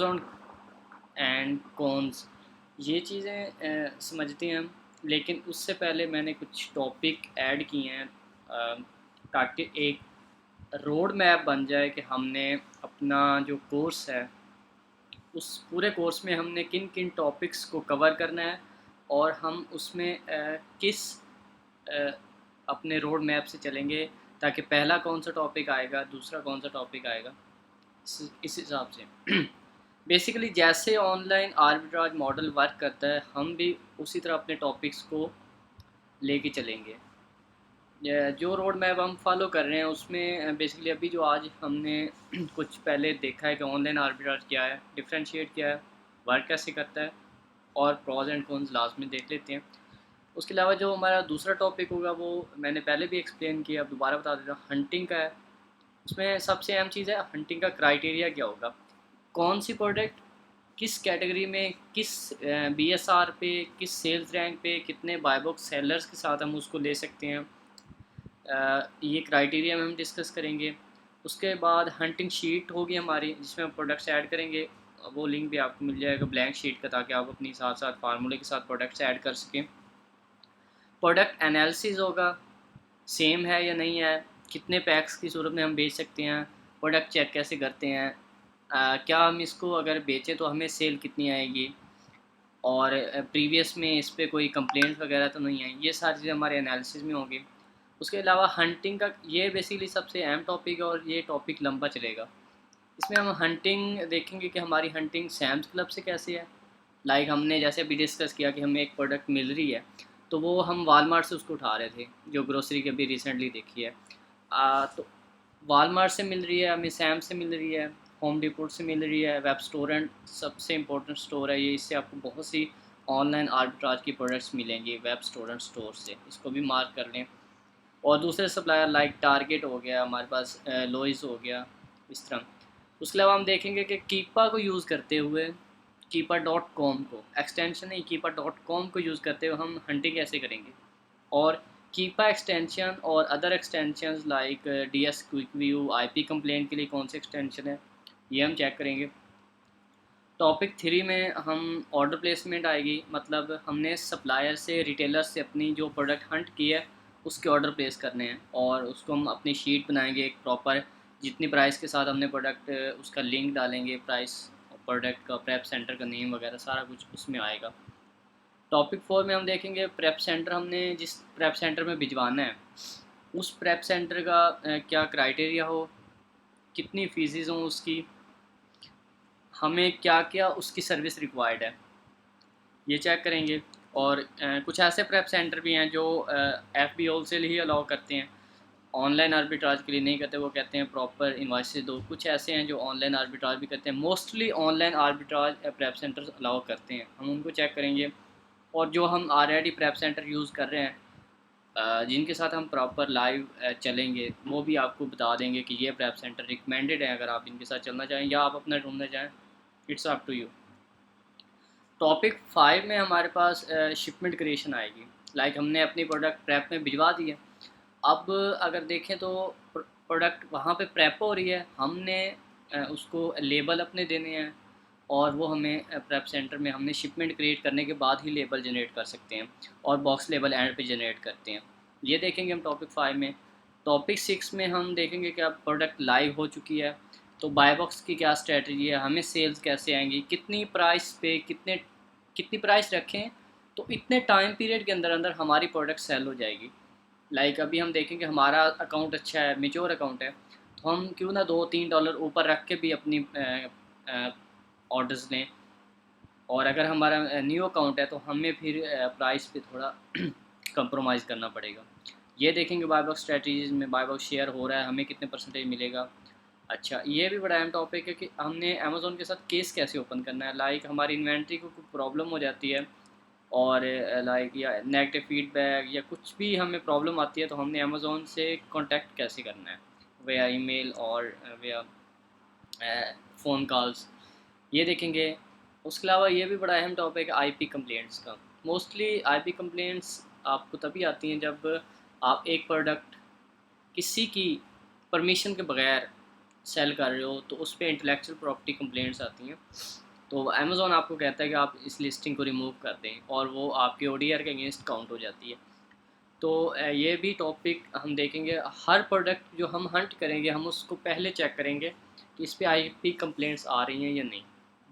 And cons ये चीज़ें समझते हैं हम। लेकिन उससे पहले मैंने कुछ टॉपिक ऐड किए हैं ताकि एक रोड मैप बन जाए कि हमने अपना जो कोर्स है उस पूरे कोर्स में हमने किन किन टॉपिक्स को कवर करना है और हम उसमें किस अ, अपने रोड मैप से चलेंगे, ताकि पहला कौन सा टॉपिक आएगा, दूसरा कौन सा टॉपिक आएगा, इस हिसाब से। बेसिकली जैसे ऑनलाइन आर्बिट्राज मॉडल वर्क करता है, हम भी उसी तरह अपने टॉपिक्स को लेके चलेंगे। जो रोड मैप हम फॉलो कर रहे हैं उसमें बेसिकली अभी जो आज हमने कुछ पहले देखा है कि ऑनलाइन आर्बिट्राज क्या है, डिफरेंशिएट क्या है, वर्क कैसे करता है, और प्रॉज एंड कॉन्स लास्ट में देख लेते हैं। उसके अलावा जो हमारा दूसरा टॉपिक होगा वो मैंने पहले भी एक्सप्लेन किया, अब दोबारा बता देता हूँ, हंटिंग का है। उसमें सबसे अहम चीज़ है हंटिंग का क्राइटेरिया क्या होगा, कौन सी प्रोडक्ट किस कैटेगरी में, किस बीएसआर पे, किस सेल्स रैंक पे, कितने बाय बॉक्स सेलर्स के साथ हम उसको ले सकते हैं। ये क्राइटेरिया में हम डिस्कस करेंगे। उसके बाद हंटिंग शीट होगी हमारी, जिसमें हम प्रोडक्ट्स ऐड करेंगे। वो लिंक भी आपको मिल जाएगा ब्लैंक शीट का, ताकि आप अपनी साथ साथ फार्मूले के साथ प्रोडक्ट्स ऐड कर सकें। प्रोडक्ट एनालिसिस होगा, सेम है या नहीं है, कितने पैक्स की सूरत में हम बेच सकते हैं, प्रोडक्ट चेक कैसे करते हैं, क्या हम इसको अगर बेचें तो हमें सेल कितनी आएगी, और प्रीवियस में इस पे कोई कंप्लेंट वगैरह तो नहीं आई। ये सारी चीज़ें हमारे एनालिसिस में होंगी। उसके अलावा हंटिंग का ये बेसिकली सबसे अहम टॉपिक है और ये टॉपिक लंबा चलेगा। इसमें हम हंटिंग देखेंगे कि हमारी हंटिंग सैम्स क्लब से कैसे है। हमने जैसे अभी डिस्कस किया कि हमें एक प्रोडक्ट मिल रही है, तो वो हम वालमार्ट से उसको उठा रहे थे, जो ग्रोसरी की अभी रिसेंटली देखी है। तो वालमार्ट से मिल रही है, हमें सैम से मिल रही है, होम डिपोट से मिल रही है, वेब स्टोरेंट सबसे इंपॉर्टेंट स्टोर है ये, इससे आपको बहुत सी ऑनलाइन आर्बिट्राज की प्रोडक्ट्स मिलेंगी वेब स्टोरेंट स्टोर से, इसको भी मार्क कर लें। और दूसरे सप्लायर लाइक टारगेट हो गया हमारे पास, लोइस हो गया, इस तरह। उसके अलावा हम देखेंगे कि कीपा को यूज़ करते हुए, कीपा डॉट कॉम को एक्सटेंशन नहीं, कीपा डॉट कॉम को यूज़ करते हुए हम हंटिंग कैसे करेंगे। और कीपा एक्सटेंशन और other extensions like D S quick view, I P complaint के लिए कौन से एक्सटेंशन है, ये हम चेक करेंगे। टॉपिक 3 में हम ऑर्डर प्लेसमेंट आएगी, मतलब हमने सप्लायर से, रिटेलर से अपनी जो प्रोडक्ट हंट की है उसके ऑर्डर प्लेस करने हैं, और उसको हम अपनी शीट बनाएंगे एक प्रॉपर, जितनी प्राइस के साथ हमने प्रोडक्ट उसका लिंक डालेंगे, प्राइस, प्रोडक्ट का, प्रेप सेंटर का नेम वगैरह सारा कुछ उसमें आएगा। टॉपिक 4 में हम देखेंगे प्रेप सेंटर, हमने जिस प्रेप सेंटर में भिजवाना है उस प्रेप सेंटर का क्या क्राइटेरिया हो, कितनी फ़ीसिस हों उसकी, हमें क्या क्या उसकी सर्विस रिक्वायर्ड है, ये चेक करेंगे। और कुछ ऐसे प्रेप सेंटर भी हैं जो एफ बी होलसेल ही अलाउ करते हैं, ऑनलाइन आर्बिट्राज के लिए नहीं करते, वो कहते हैं प्रॉपर इन्वाइसेस दो। कुछ ऐसे हैं जो ऑनलाइन आर्बिट्राज भी करते हैं, mostly online arbitrage prep centre allow करते हैं, हम उनको चेक करेंगे। और जो हम ऑलरेडी प्रेप सेंटर यूज़ कर रहे हैं, जिनके साथ हम प्रॉपर लाइव चलेंगे, वो भी आपको बता देंगे कि ये प्रेप सेंटर रिकमेंडेड है अगर आप इनके साथ चलना चाहें या आप अपना ढूंढना चाहें, it's up to you. Topic 5 में हमारे पास शिपमेंट क्रिएशन आएगी। हमने अपनी प्रोडक्ट प्रेप में भिजवा दी है। अब अगर देखें तो प्रोडक्ट वहाँ पे प्रेप हो रही है, हमने उसको लेबल अपने देने हैं, और वो हमें प्रेप सेंटर में हमने शिपमेंट क्रिएट करने के बाद ही लेबल जनरेट कर सकते हैं, और बॉक्स लेबल एंड पे जनरेट करते हैं। ये देखेंगे हम टॉपिक 5 में। टॉपिक 6 में हम देखेंगे कि अब प्रोडक्ट लाइव हो चुकी है, तो बाय बॉक्स की क्या स्ट्रेटजी है, हमें सेल्स कैसे आएंगी, कितनी प्राइस पे, कितनी प्राइस रखें तो इतने टाइम पीरियड के अंदर अंदर हमारी प्रोडक्ट सेल हो जाएगी। अभी हम देखेंगे हमारा अकाउंट अच्छा है, मेच्योर अकाउंट है, तो हम क्यों ना $2-3 ऊपर रख के भी अपनी ऑर्डर्स लें। और अगर हमारा न्यू अकाउंट है तो हमें फिर प्राइस पे थोड़ा कंप्रोमाइज़ करना पड़ेगा। ये देखेंगे बाय बॉक्स स्ट्रेटजीज़ में, बाय बॉक्स शेयर हो रहा है, हमें कितने परसेंटेज मिलेगा। अच्छा, ये भी बड़ा अहम टॉपिक है कि हमने अमेज़न के साथ केस कैसे ओपन करना है। हमारी इन्वेंट्री को कोई प्रॉब्लम हो जाती है, और या नेगेटिव फीडबैक या कुछ भी हमें प्रॉब्लम आती है, तो हमने अमेज़न से कांटेक्ट कैसे करना है, वया ईमेल और वया फ़ोन कॉल्स, ये देखेंगे। उसके अलावा ये भी बड़ा अहम टॉपिक है आईपी कंप्लेंट्स का। मोस्टली आईपी कंप्लेंट्स आपको तभी आती हैं जब आप एक प्रोडक्ट किसी की परमिशन के बगैर सेल कर रहे हो तो उस पर इंटेलेक्चुअल प्रॉपर्टी कंप्लेंट्स आती हैं। तो अमेज़ॉन आपको कहता है कि आप इस लिस्टिंग को रिमूव कर दें और वो आपके ओडीआर के अगेंस्ट काउंट हो जाती है। तो ये भी टॉपिक हम देखेंगे। हर प्रोडक्ट जो हम हंट करेंगे हम उसको पहले चेक करेंगे कि इस पर आईपी कंप्लेंट्स आ रही हैं या नहीं,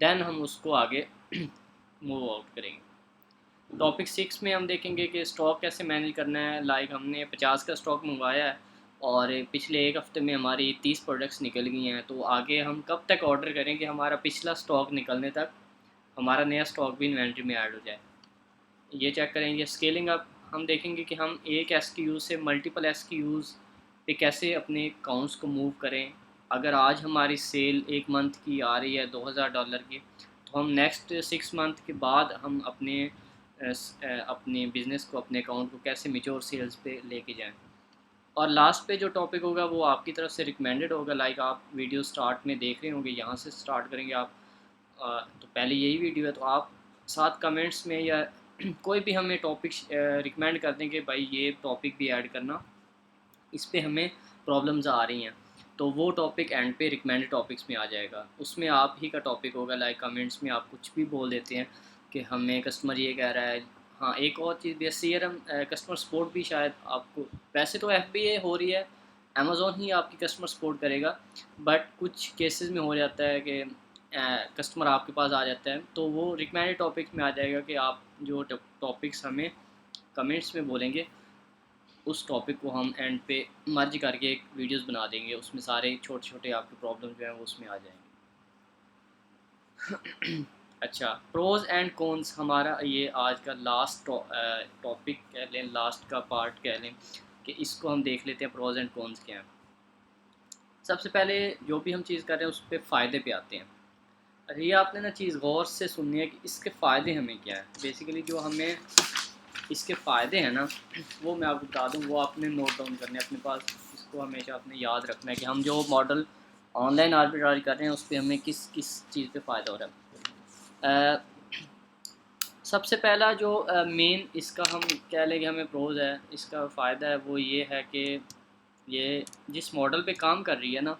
देन हम उसको आगे मूव आउट करेंगे। टॉपिक 6 में हम देखेंगे कि स्टॉक कैसे मैनेज करना है। लाइक हमने 50 का स्टॉक मंगवाया है और पिछले एक हफ्ते में हमारी 30 प्रोडक्ट्स निकल गई हैं, तो आगे हम कब तक ऑर्डर करें कि हमारा पिछला स्टॉक निकलने तक हमारा नया स्टॉक भी इन्वेंट्री में ऐड हो जाए, ये चेक करेंगे। स्केलिंग अप हम देखेंगे कि हम एक एसक्यू से मल्टीपल एसक्यूज़ पे कैसे अपने अकाउंट्स को मूव करें। अगर आज हमारी सेल एक मंथ की आ रही है $2000 की, तो हम नेक्स्ट 6 मंथ के बाद हम अपने बिज़नेस को, अपने अकाउंट को कैसे मेच्योर सेल्स पे लेके जाएं। और लास्ट पे जो टॉपिक होगा वो आपकी तरफ से रिकमेंडेड होगा। लाइक आप वीडियो स्टार्ट में देख रहे होंगे, यहाँ से स्टार्ट करेंगे आप। तो पहले यही वीडियो है, तो आप साथ कमेंट्स में या कोई भी हमें टॉपिक रिकमेंड कर दें कि भाई ये टॉपिक भी ऐड करना, इस पे हमें प्रॉब्लम्स आ रही हैं, तो वो टॉपिक एंड पे रिकमेंडेड टॉपिक्स में आ जाएगा। उसमें आप ही का टॉपिक होगा। लाइक कमेंट्स में आप कुछ भी बोल देते हैं कि हमें कस्टमर ये कह रहा है। हाँ, एक और चीज़ भी है, CRM कस्टमर सपोर्ट भी शायद आपको, वैसे तो FBA हो रही है, अमेज़ोन ही आपकी कस्टमर सपोर्ट करेगा, बट कुछ केसेस में हो जाता है कि कस्टमर आपके पास आ जाता है, तो वो रिकमेंडेड टॉपिक्स में आ जाएगा कि आप जो टॉपिक्स हमें कमेंट्स में बोलेंगे उस टॉपिक को हम एंड पे मर्ज करके एक वीडियोस बना देंगे, उसमें सारे छोटे छोटे आपके प्रॉब्लम जो हैं वो उसमें आ जाएंगे। अच्छा, प्रोज एंड कॉन्स हमारा ये आज का लास्ट टॉपिक कह लें, लास्ट का पार्ट कह लें कि इसको हम देख लेते हैं प्रोज एंड कॉन्स क्या हैं। सबसे पहले जो भी हम चीज़ कर रहे हैं उस पर फ़ायदे पे आते हैं। अरे ये आपने ना चीज़ गौर से सुननी है कि इसके फ़ायदे हमें क्या है। बेसिकली जो हमें इसके फ़ायदे हैं ना, वो मैं आपको बता दूँ, वो आपने नोट डाउन करने अपने पास। इसको हमेशा आपने याद रखना है कि हम जो मॉडल ऑनलाइन आर्बिट्राज कर रहे हैं उस पर हमें किस किस चीज़ पे फ़ायदा हो रहा है। सबसे पहला जो मेन इसका हम कह लें कि हमें प्रोज है, इसका फ़ायदा है, वो ये है कि ये जिस मॉडल पे काम कर रही है ना,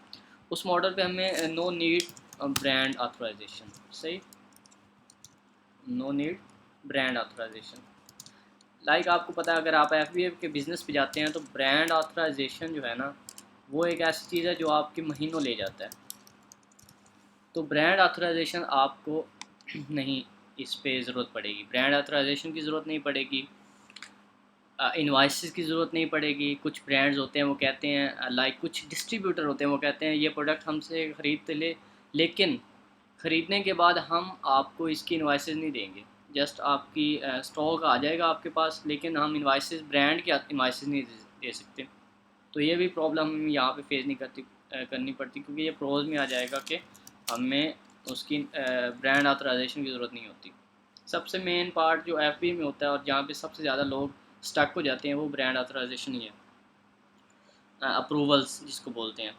उस मॉडल पे हमें नो नीड ब्रांड ऑथराइजेशन। सही, no need brand authorisation. Like आपको पता है, अगर आप FBA के बिज़नेस पे जाते हैं तो ब्रांड ऑथराइजेशन जो है ना, वो एक ऐसी चीज़ है जो आपके महीनों ले जाता है। तो ब्रांड ऑथराइजेशन आपको नहीं, इस पे ज़रूरत पड़ेगी, ब्रांड ऑथराइजेशन की ज़रूरत नहीं पड़ेगी, इनवाइसेस की ज़रूरत नहीं पड़ेगी। कुछ ब्रांड्स होते हैं वो कहते हैं, लाइक कुछ डिस्ट्रीब्यूटर होते हैं वो कहते हैं ये प्रोडक्ट हमसे ख़रीद ले, लेकिन ख़रीदने के बाद हम आपको इसकी इनवाइसेस नहीं देंगे। जस्ट आपकी स्टॉक आ जाएगा आपके पास, लेकिन हम इनवाइसेस, ब्रांड के इनवाइसेस नहीं दे सकते। तो ये भी प्रॉब्लम हमें यहाँ पे फेस नहीं करनी पड़ती, क्योंकि ये प्रोज में आ जाएगा कि हमें उसकी ब्रांड ऑथराइजेशन की ज़रूरत नहीं होती। सबसे मेन पार्ट जो FBA में होता है और जहाँ पे सबसे ज़्यादा लोग स्टक हो जाते हैं वो ब्रांड ऑथराइजेशन ही है, अप्रूवल्स जिसको बोलते हैं।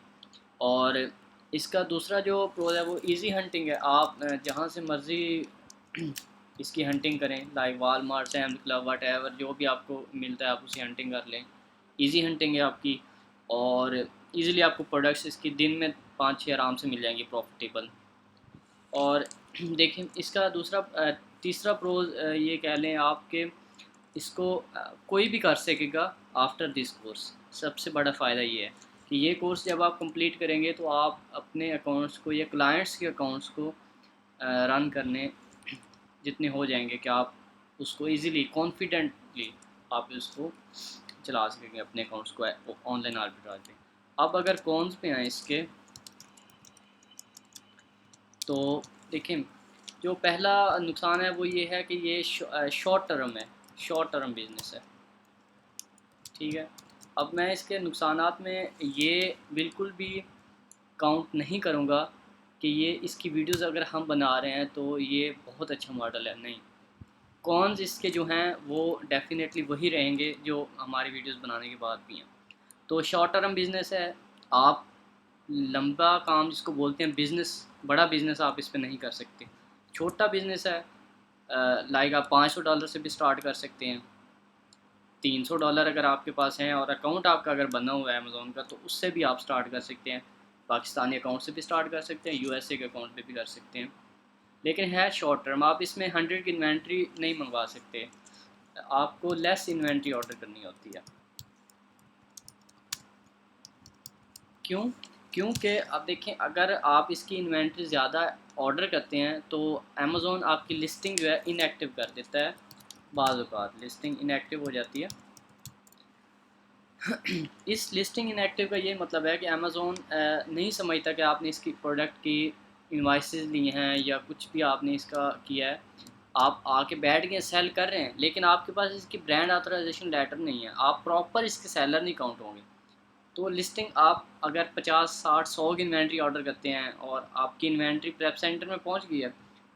और इसका दूसरा जो प्रोज है वो इजी हंटिंग है। आप जहाँ से मर्ज़ी इसकी हंटिंग करें, like Walmart, Sam club, what ever, जो भी आपको मिलता है आप उसी हंटिंग कर लें। इजी हंटिंग है आपकी, और इजीली आपको प्रोडक्ट्स इसकी दिन में 5-6 आराम से मिल जाएंगी प्रॉफिटेबल। और देखें इसका तीसरा प्रोज ये कह लें आपके, इसको कोई भी कर सकेगा आफ्टर दिस कोर्स। सबसे बड़ा फ़ायदा ये है कि ये कोर्स जब आप कंप्लीट करेंगे तो आप अपने अकाउंट्स को या क्लाइंट्स के अकाउंट्स को रन करने जितने हो जाएंगे कि आप उसको इजीली, कॉन्फिडेंटली आप उसको चला सकेंगे अपने अकाउंट्स को ऑनलाइन आर्बिट्राज पे। अब अगर कॉन्स पे आए इसके, तो देखें जो पहला नुकसान है वो ये है कि ये शॉर्ट टर्म है, शॉर्ट टर्म बिजनेस है। ठीक है, अब मैं इसके नुकसानात में ये बिल्कुल भी काउंट नहीं करूँगा कि ये इसकी वीडियोस अगर हम बना रहे हैं तो ये बहुत अच्छा मॉडल है, नहीं। कॉन्स इसके जो हैं वो डेफिनेटली वही रहेंगे जो हमारी वीडियोस बनाने के बाद भी हैं। तो शॉर्ट टर्म बिज़नेस है, आप लंबा काम जिसको बोलते हैं बिज़नेस, बड़ा बिज़नेस आप इस पे नहीं कर सकते। छोटा बिज़नेस है, लाइक आप $500 से भी स्टार्ट कर सकते हैं। $300 अगर आपके पास हैं और अकाउंट आपका अगर बना हुआ है अमेज़ोन का, तो उससे भी आप स्टार्ट कर सकते हैं। पाकिस्तानी अकाउंट से भी स्टार्ट कर सकते हैं, यूएसए के अकाउंट पे भी कर सकते हैं, लेकिन है शॉर्ट टर्म। आप इसमें 100 की इन्वेंट्री नहीं मंगवा सकते, आपको लेस इन्वेंट्री ऑर्डर करनी होती है। क्यों? क्योंकि अब देखें, अगर आप इसकी इन्वेंट्री ज़्यादा ऑर्डर करते हैं तो अमेज़ोन आपकी लिस्टिंग जो है इनएक्टिव कर देता है, बाज़ औक़ात लिस्टिंग इनएक्टिव हो जाती है। इस लिस्टिंग इनएक्टिव का ये मतलब है कि अमेज़ोन नहीं समझता कि आपने इसकी प्रोडक्ट की इनवाइसेस ली हैं या कुछ भी आपने इसका किया है। आप आके बैठ के सेल कर रहे हैं, लेकिन आपके पास इसकी ब्रांड ऑथराइजेशन लेटर नहीं है, आप प्रॉपर इसके सेलर नहीं काउंट होंगे। तो लिस्टिंग आप अगर 50, 60, 100 की इन्वेंट्री ऑर्डर करते हैं और आपकी इन्वेंट्री प्रेप सेंटर में पहुंच गई है,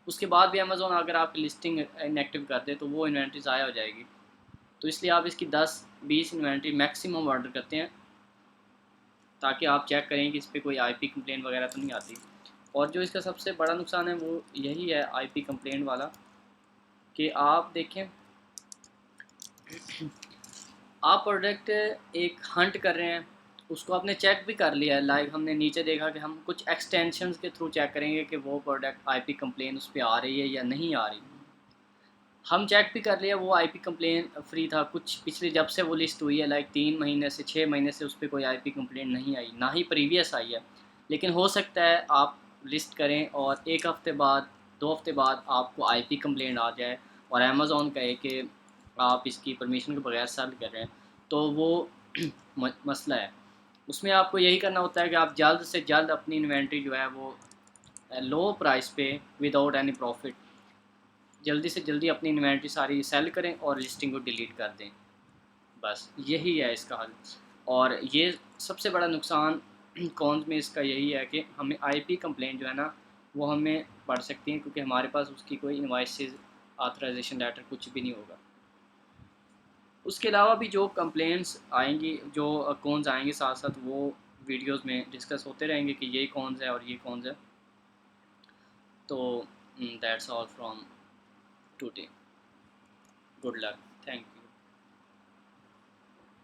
उसके बाद भी अमेज़ोन अगर आपकी लिस्टिंग इनएक्टिव कर दे तो वो इन्वेंट्री ज़ाया हो जाएगी। तो इसलिए आप इसकी 10-20 इन्वेंट्री मैक्सिमम ऑर्डर करते हैं, ताकि आप चेक करें कि इस पर कोई आईपी कंप्लेन वगैरह तो नहीं आती। और जो इसका सबसे बड़ा नुकसान है वो यही है आईपी कंप्लेन वाला, कि आप देखें आप प्रोडक्ट एक हंट कर रहे हैं, उसको आपने चेक भी कर लिया है, लाइक हमने नीचे देखा कि हम कुछ एक्सटेंशंस के थ्रू चेक करेंगे कि वो प्रोडक्ट आईपी कंप्लेन उस पर आ रही है या नहीं आ रही। हम चेक भी कर लिया, वो आईपी कंप्लेन फ्री था, कुछ पिछले जब से वो लिस्ट हुई है लाइक 3 महीने से 6 महीने से उस पर कोई आईपी कंप्लेन नहीं आई, ना ही प्रीवियस आई है। लेकिन हो सकता है आप लिस्ट करें और 1 हफ़्ते बाद 2 हफ़्ते बाद आपको आईपी कंप्लेंट आ जाए और अमेज़ॉन कहे कि आप इसकी परमिशन के बगैर सेल कर रहे हैं, तो वो मसला है। उसमें आपको यही करना होता है कि आप जल्द से जल्द अपनी इन्वेंट्री जो है वो लो प्राइस पे विदाउट एनी प्रॉफिट जल्दी से जल्दी अपनी इन्वेंट्री सारी सेल करें और लिस्टिंग को डिलीट कर दें। बस यही है इसका हल। और ये सबसे बड़ा नुकसान कॉन्स में इसका यही है कि हमें आईपी कंप्लेंट जो है ना वो हमें पड़ सकती हैं, क्योंकि हमारे पास उसकी कोई इनवॉइसेस ऑथराइजेशन लेटर कुछ भी नहीं होगा। उसके अलावा भी जो कंप्लेंट्स आएंगी, जो कॉन्स आएंगे साथ साथ, वो वीडियोस में डिस्कस होते रहेंगे कि ये कॉन्स है और ये कॉन्स है। तो that's all from today. Good luck, thank you.